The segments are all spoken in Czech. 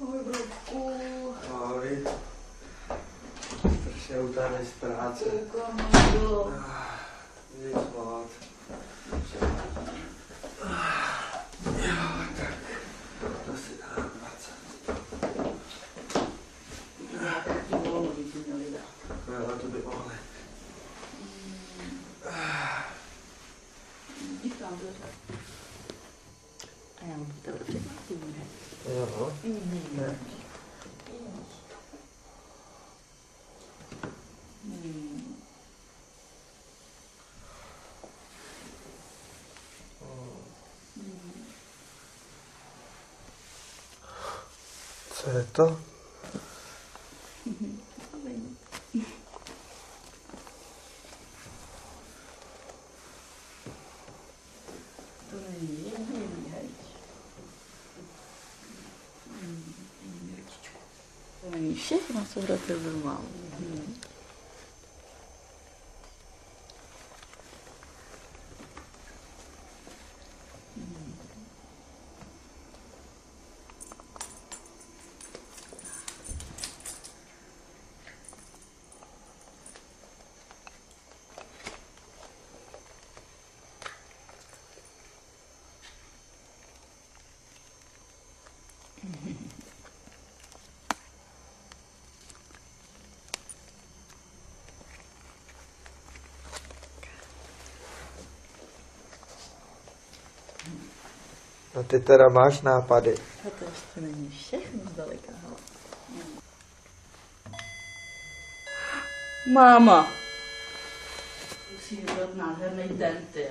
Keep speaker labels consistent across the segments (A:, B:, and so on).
A: Ahoj, Brodku.
B: Ahoj. Strašně utáhneš z práce.
A: Koukám na jídlo.
B: Nic moc. Jo, tak. To si dám 20.
A: Nějaké ty volno by ti měli dát.
B: Jo, to by mohli.
A: Jdi tam dveře. A já mám tebe překvapím, ne?
B: Jo. Ne. Co je to?
A: To není jediný, hej. To není všechno, co pro tebe mám.
B: No ty teda máš nápady.
A: A to ještě není všechno zdaleka, hele. Máma! Musí vybrat nádherný denty.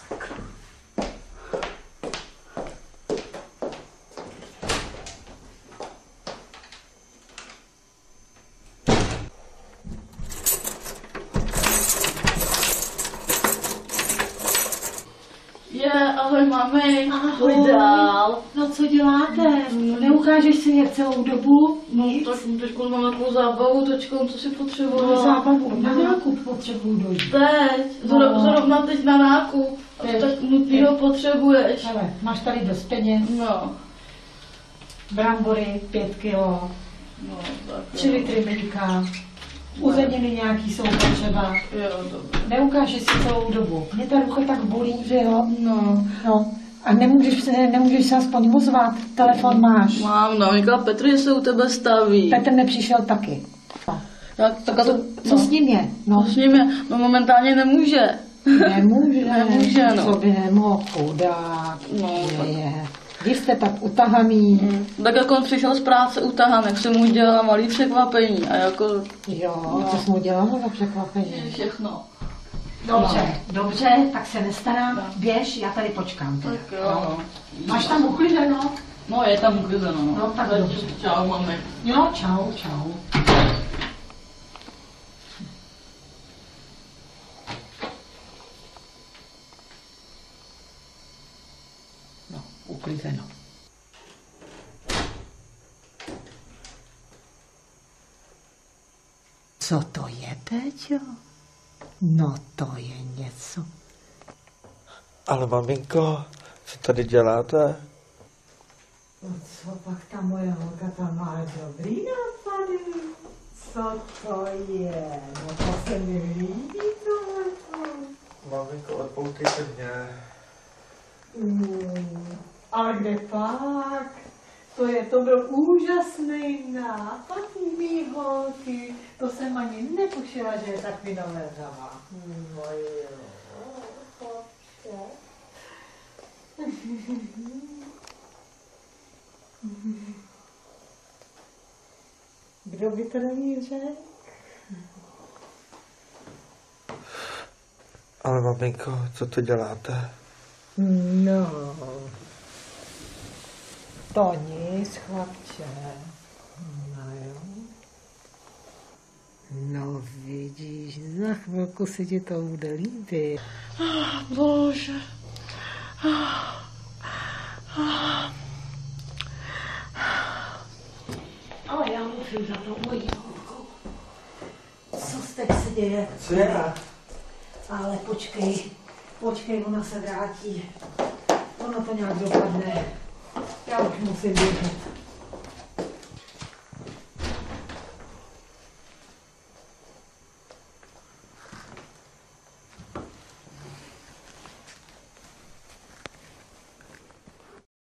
A: Sakra. Ahoj, mami.
C: Ahoj.
A: Pojď dál.
C: No co děláte? Neukážeš si mě celou dobu?
A: No tak teď mám takovou zábavu, teďko, co si potřebovala.
C: No, zábavu, na nákup potřebuju dojít.
A: Teď,
C: No.
A: zrovna teď na nákup. A to
C: Teď.
A: tak nutnýho potřebuješ.
C: Hele, máš tady dost peněz,
A: No,
C: brambory 5 kilo,
A: no, tak
C: 3 litry mlíka, uzeniny nějaký jsou potřeba.
A: Jo, dobře.
C: Neukážeš si celou dobu. Mě ta ruka tak bolí, že jo?
A: No,
C: No. A nemůžeš se aspoň ozvat, telefon máš.
A: mám, no, říkala Petr, že se u tebe staví.
C: Petr nepřišel taky. No.
A: Tak a to,
C: Co s ním je? No,
A: s ním je? No momentálně nemůže. Nemůže, no.
C: Co by nemohl, chudák.
A: No, tak.
C: Je. Vy jste tak utahaný.
A: Tak jako on přišel z práce utahaný, jsem mu udělala malý překvapení a jako...
C: Jo, co jsi mu dělala za překvapení?
A: Všechno.
C: Dobře, tak se nestarám. Běž, já tady počkám. Teda.
A: Tak jo, no.
C: Máš tam uklizeno?
A: No, je tam uklizeno, no.
C: No, tak dobře.
A: Čau, mami.
C: Jo, čau, čau. No, uklizeno. Co to je, Péťo? No, to je něco.
B: Ale maminko, co tady děláte?
C: No co pak ta moje holka tam má dobrý nápady? Co to je? No to se mi líbí tohleto.
B: Maminko, odpoutejte mě.
C: Ale kde pak? To byl úžasný nápad mý holky. To jsem ani netušila, že je tak vynaleřavá. No jo, počkej. Kdo by to neví řekl?
B: Ale maminko, co to děláte?
C: No, to nic, chlapče. No jo. No vidíš, za chvilku se ti to bude líbit.
A: Bože.
C: Ale já musím za to mojí holkou. Co teď se děje?
B: Co je?
C: Ale počkej, ona se vrátí. Ono to nějak dopadne. Já já už musím běžet.